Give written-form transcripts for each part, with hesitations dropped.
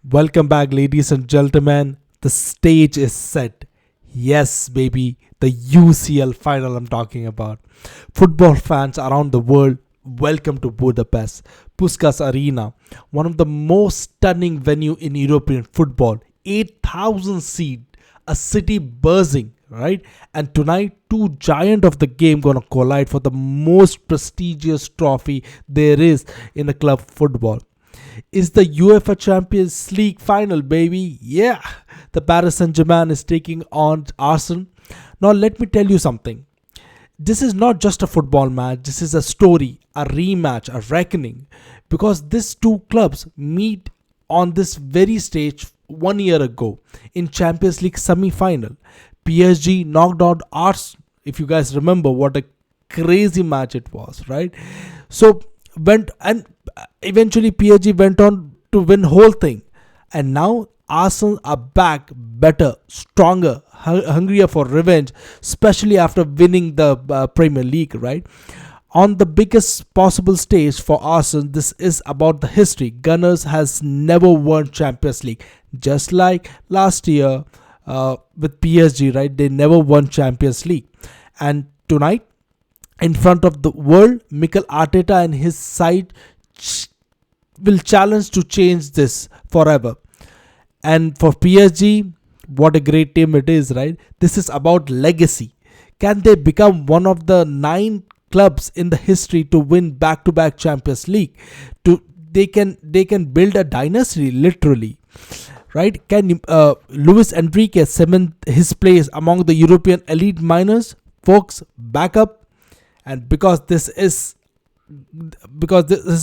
Welcome back, ladies and gentlemen. The stage is set. Yes, baby, the UCL final I'm talking about. Football fans around the world, welcome to Budapest, Puskas Arena, one of the most stunning venue in European football. 8,000 seat, a city buzzing, right? And tonight, two giant of the game gonna collide for the most prestigious trophy there is in the club football. Is the UEFA Champions League Final, baby. Yeah, the Paris Saint-Germain is taking on Arsenal. Now, let me tell you something. This is not just a football match. This is a story, a rematch, a reckoning. Because these two clubs meet on this very stage 1 year ago in Champions League semi-final. PSG knocked out Arsenal. If you guys remember what a crazy match it was, right? So went and eventually PSG went on to win whole thing, and now Arsenal are back, better, stronger, hungrier for revenge, especially after winning the Premier League, right? On the biggest possible stage for Arsenal, this is about the history. Gunners has never won Champions League, just like last year with PSG, right? They never won Champions League, and tonight in front of the world, Mikel Arteta and his side will challenge to change this forever. And for PSG, what a great team it is, right? This is about legacy. Can they become one of the 9 clubs in the history to win back-to-back Champions League? They can build a dynasty literally, right? Can Luis Enrique cement his place among the European elite minors? Folks, back up. And because this is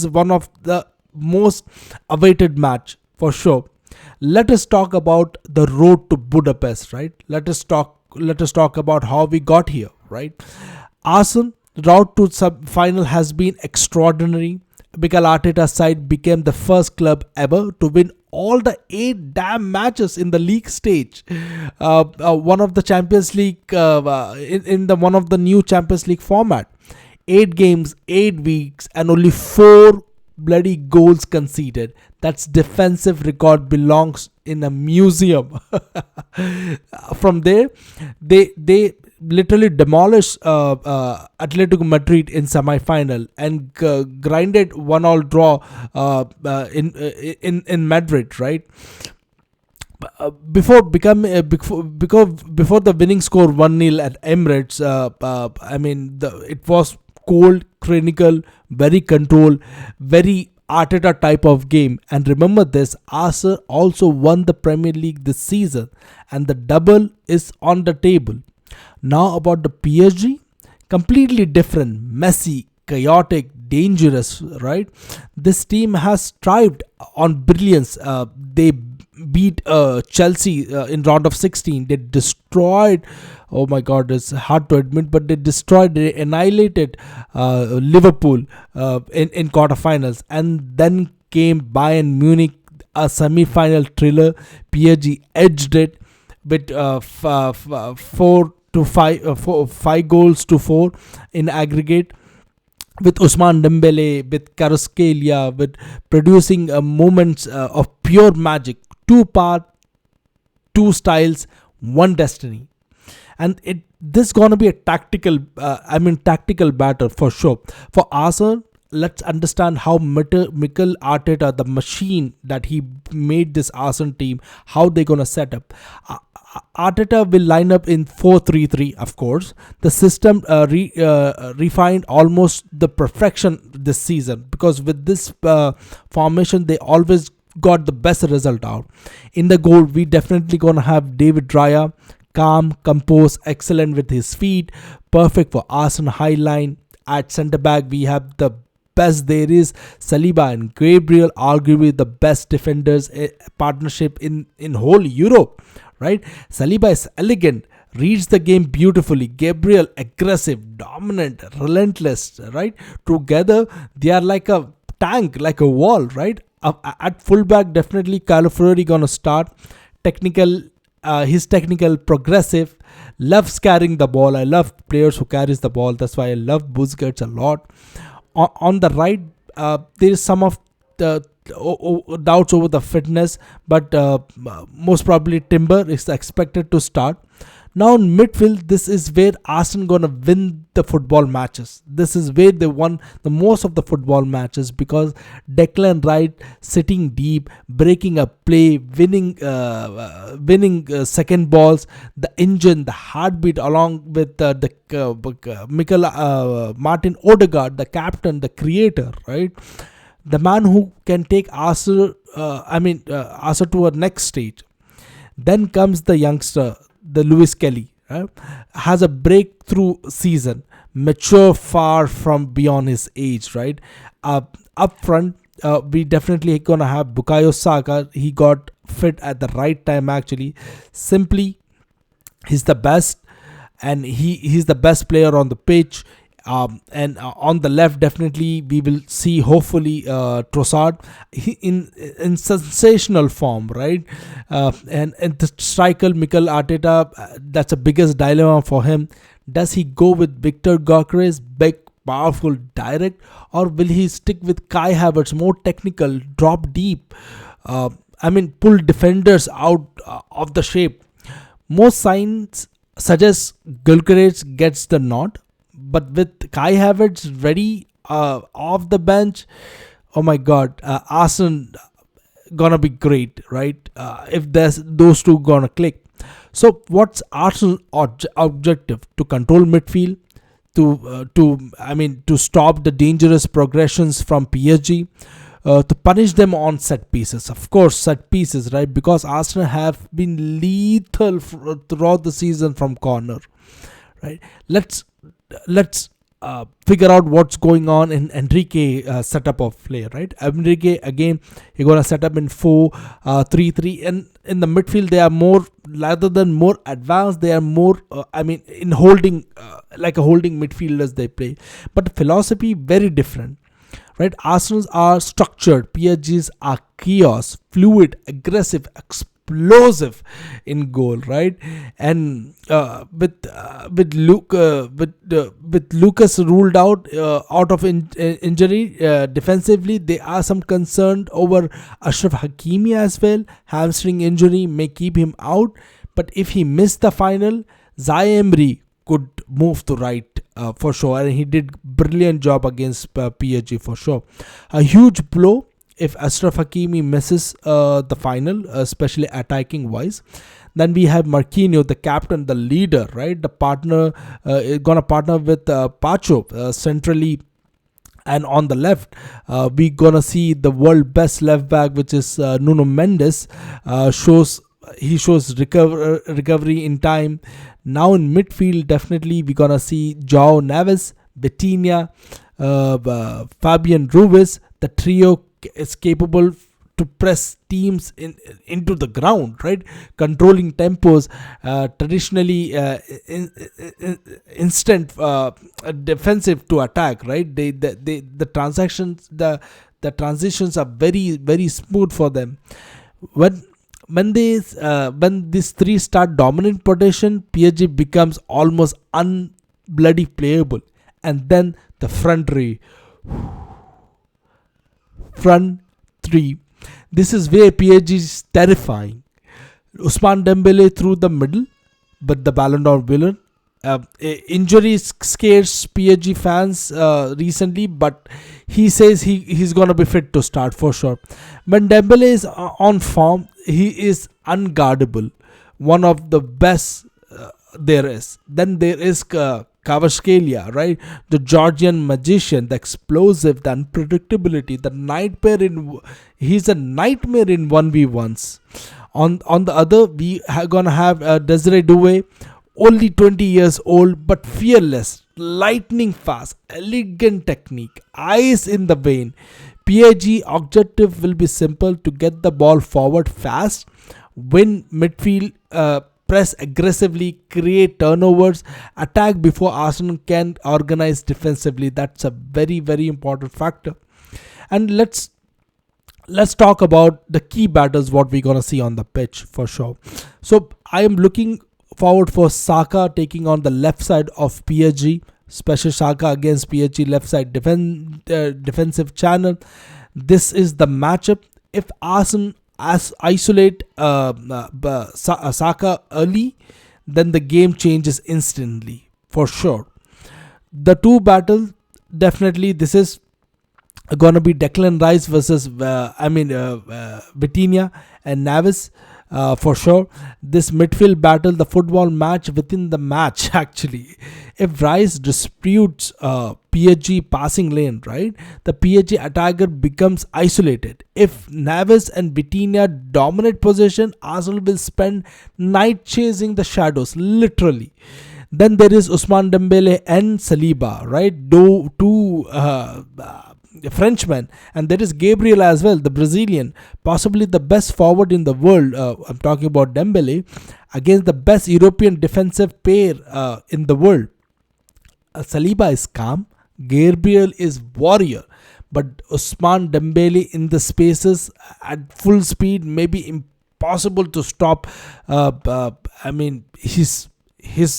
one of the most awaited match for sure. Let us talk about the road to Budapest, right? Let us talk about how we got here, right? Arsenal route to sub final has been extraordinary. Mikel Arteta's side became the first club ever to win all the 8 damn matches in the league stage. One of the Champions League in the one of the new Champions League format. 8 games, 8 weeks, and only 4 bloody goals conceded. That's defensive record belongs in a museum. From there, they literally demolished Atletico Madrid in semi-final and grinded 1-all draw in Madrid, right? Before the winning score 1-0 at Emirates, it was cold, clinical, very controlled, very Arteta type of game. And remember this, Arsenal also won the Premier League this season, and the double is on the table. Now about the PSG, completely different, messy, chaotic, dangerous, right? This team has thrived on brilliance. They beat Chelsea in round of 16. They destroyed. Oh my God, it's hard to admit, but they annihilated Liverpool in quarterfinals, and then came Bayern Munich, a semi-final thriller. PSG edged it with 5 goals to 4 in aggregate, with Usman Dembele, with Kvaratskhelia, with producing moments of pure magic. 2 part, 2 styles, one destiny. And this gonna be a tactical battle for sure. For Arsenal, let's understand how Mikel Arteta, the machine that he made this Arsenal team, how they gonna set up. Arteta will line up in 4-3-3, of course. The system refined almost the perfection this season, because with this formation, they always got the best result out. In the goal, we definitely gonna have David Raya, calm, composed, excellent with his feet, perfect for Arsenal high line. At centre back, we have the best there is, Saliba and Gabriel, arguably the best defenders partnership in whole Europe, right? Saliba is elegant, reads the game beautifully. Gabriel aggressive, dominant, relentless, right? Together they are like a tank, like a wall, right? At fullback, definitely Calafuri gonna start. Technical, he's technical, progressive, loves carrying the ball. I love players who carries the ball. That's why I love Busquets a lot. On the right, there is some of doubts over the fitness, but most probably Timber is expected to start. Now in midfield, this is where Arsenal gonna win the football matches. This is where they won the most of the football matches, because Declan Rice sitting deep, breaking a play, winning second balls, the engine, the heartbeat, along with Mikel Martin Odegaard, the captain, the creator, right? The man who can take Arsenal, Arsenal to a next stage. Then comes the youngster, the Lewis Kelly, right? Has a breakthrough season, mature far from beyond his age, right? Up front, we definitely gonna have Bukayo Saka. He got fit at the right time, actually. Simply, he's the best, and he's the best player on the pitch. And on the left, definitely we will see, hopefully, Trossard in sensational form, right? And the striker Mikel Arteta, that's the biggest dilemma for him. Does he go with Victor Gyökeres, big, powerful, direct, or will he stick with Kai Havertz, more technical, drop deep? Pull defenders out of the shape. Most signs suggest Gyökeres gets the nod. But with Kai Havertz ready off the bench, oh my God, Arsenal gonna be great, right? If there's those two gonna click. So what's Arsenal's objective? To control midfield, to stop the dangerous progressions from PSG, to punish them on set pieces. Of course, set pieces, right? Because Arsenal have been lethal throughout the season from corner, right? Let's figure out what's going on in Enrique setup of play, right? Enrique, again, you're gonna set up in 4-3-3, and in the midfield they are more, rather than more advanced, they are more in holding, like a holding midfielders they play, but the philosophy very different, right? Arsenal's are structured, PSG's are chaos, fluid, aggressive, explosive in goal, right? And with Lucas ruled out of injury, defensively there are some concern over Ashraf Hakimi as well. Hamstring injury may keep him out, but if he missed the final, Zaire Emery could move to right for sure, and he did brilliant job against PSG for sure. A huge blow if Ashraf Hakimi misses the final, especially attacking wise. Then we have Marquinhos, the captain, the leader, right? The partner, gonna partner with Pacho centrally. And on the left, we gonna see the world best left back, which is Nuno Mendes. Shows recovery in time. Now in midfield, definitely we gonna see João Neves, Vitinha, Fabian Ruiz. The trio is capable to press teams into the ground, right? Controlling tempos, traditionally instant defensive to attack, right? The transitions are very, very smooth for them. When these three start dominant possession, PSG becomes almost unbloody playable. And then the front three. This is where PSG is terrifying. Ousmane Dembele through the middle, but the Ballon d'Or winner. Injury scares PSG fans recently, but he says he's gonna be fit to start for sure. When Dembele is on form, he is unguardable, one of the best there is. Then there is Kvaratskhelia, right? The Georgian magician, the explosive, the unpredictability, the nightmare he's a nightmare in 1v1s. On the other, we are gonna have Desiree Doué, only 20 years old but fearless, lightning fast, elegant technique, eyes in the vein. PSG objective will be simple: to get the ball forward fast, win midfield, press aggressively, create turnovers, attack before Arsenal can organize defensively. That's a very, very important factor. And let's talk about the key battles, what we're gonna see on the pitch for sure. So I am looking forward for Saka taking on the left side of PSG, special Saka against PSG left side defensive channel. This is the matchup. If Arsenal isolate Saka early, then the game changes instantly for sure. The two battle, definitely this is gonna be Declan Rice versus Vitinha and Navis, for sure. This midfield battle, the football match within the match actually. If Rice disputes PSG passing lane, right, the PSG attacker becomes isolated. If Navis and Vitinha dominate possession, Arsenal will spend night chasing the shadows, literally. Then there is Usman Dembele and Saliba, right? Two Frenchman, and there is Gabriel as well, the Brazilian, possibly the best forward in the world. I'm talking about Dembele against the best European defensive pair in the world. Saliba is calm, Gabriel is warrior, but Usman Dembele in the spaces at full speed may be impossible to stop. He's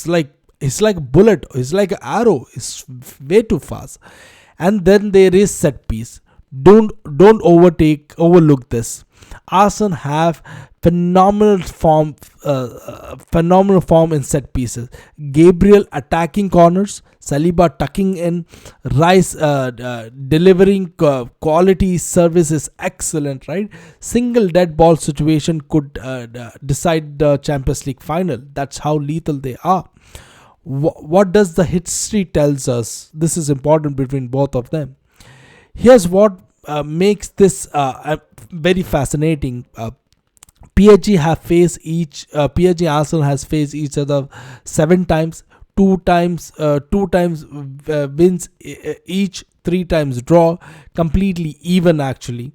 like a bullet. He's like an arrow. It's way too fast. And then there is set piece. Don't overlook this. Arsenal have phenomenal form in set pieces. Gabriel attacking corners, Saliba tucking in, Rice delivering quality service is excellent, right? Single dead ball situation could decide the Champions League final. That's how lethal they are. What does the history tells us? This is important between both of them. Here's what makes this very fascinating. PSG Arsenal has faced each other 7 times. Two times wins each, 3 times draw, completely even actually.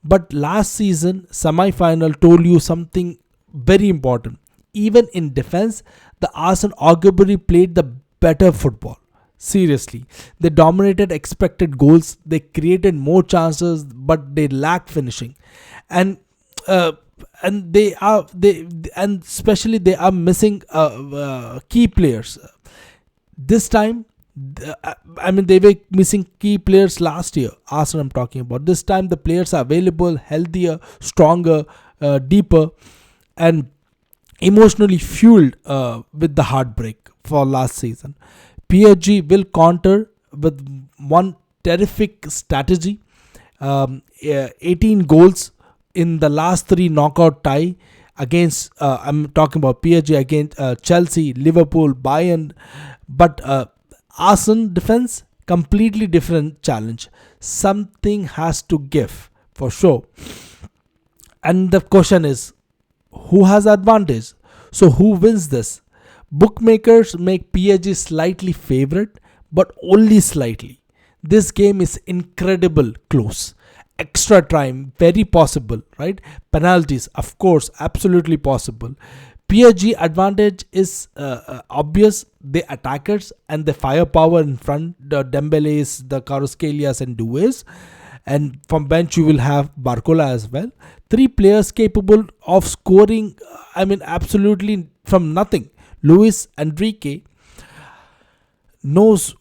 But last season semi-final told you something very important. Even in defense, the Arsenal arguably played the better football. Seriously, they dominated expected goals. They created more chances, but they lacked finishing, and they especially they are missing key players. This time, they were missing key players last year. Arsenal, I'm talking about. This time, the players are available, healthier, stronger, deeper, and emotionally fueled with the heartbreak for last season. PSG will counter with one terrific strategy. 18 goals in the last 3 knockout tie against, I'm talking about PSG against Chelsea, Liverpool, Bayern. But Arsenal defense, completely different challenge. Something has to give for sure. And the question is, who has advantage? So who wins this? Bookmakers make PSG slightly favorite, but only slightly. This game is incredible close. Extra time, very possible, right? Penalties, of course, absolutely possible. PSG advantage is obvious. The attackers and the firepower in front, the Dembele's, the Kvaratskhelia and Doués. And from bench you will have Barcola as well. 3 players capable of scoring, absolutely from nothing. Luis Enrique knows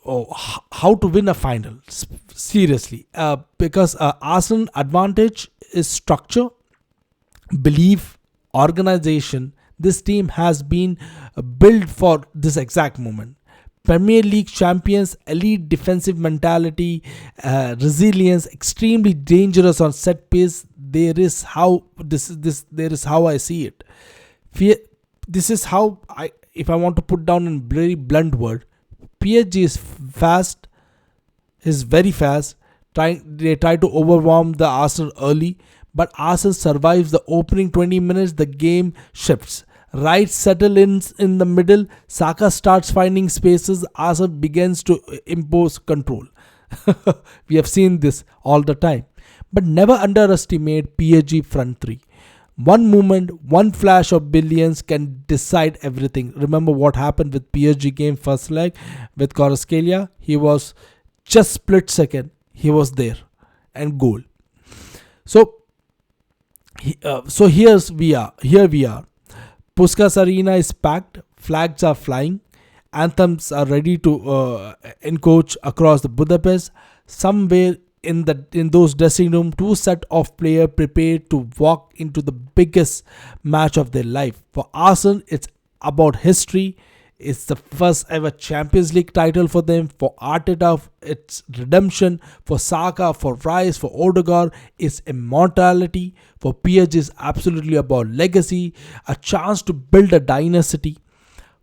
how to win a final. Seriously. Because Arsenal advantage is structure, belief, organization. This team has been built for this exact moment. Premier League champions, elite defensive mentality, resilience, extremely dangerous on set piece. There is how I see it. This is how if I want to put down in very blunt word, PSG is very fast. They try to overwhelm the Arsenal early, but Arsenal survives the opening 20 minutes. The game shifts. Right settle in the middle. Saka starts finding spaces. Arsenal begins to impose control. We have seen this all the time. But never underestimate PSG front 3. One moment, one flash of brilliance can decide everything. Remember what happened with PSG game first leg with Kvaratskhelia? He was just split second. He was there and goal. So here we are. Puskas Arena is packed, flags are flying, anthems are ready to encourage across the Budapest. Somewhere in those dressing room, two set of players prepared to walk into the biggest match of their life. For Arsenal, it's about history. It's the first ever Champions League title for them. For Arteta, it's redemption. For Saka, for Rice, for Odegaard, it's immortality. For PSG, it's absolutely about legacy, a chance to build a dynasty.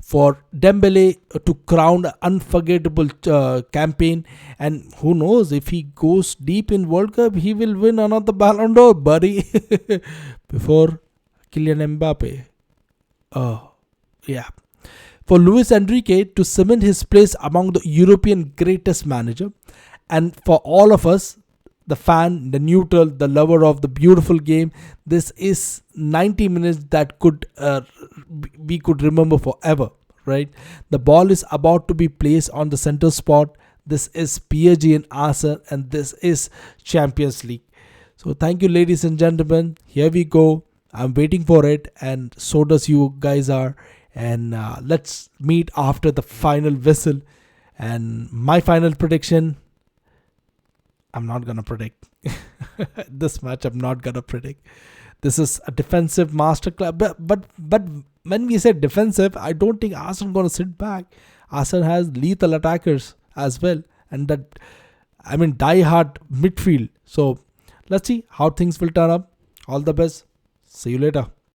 For Dembele to crown an unforgettable campaign, and who knows, if he goes deep in World Cup, he will win another Ballon d'Or, buddy. Before Kylian Mbappe. Oh, yeah. For Luis Enrique to cement his place among the European greatest manager, and for all of us, the fan, the neutral, the lover of the beautiful game, this is 90 minutes that we could remember forever, right? The ball is about to be placed on the center spot. This is PSG and Arsenal, and this is Champions League. So thank you, ladies and gentlemen. Here we go. I'm waiting for it, and so does you guys are. And let's meet after the final whistle. And my final prediction, I'm not gonna predict this match. I'm not gonna predict. This is a defensive masterclass. But when we say defensive, I don't think Arsenal gonna sit back. Arsenal has lethal attackers as well, and die-hard midfield. So let's see how things will turn up. All the best. See you later.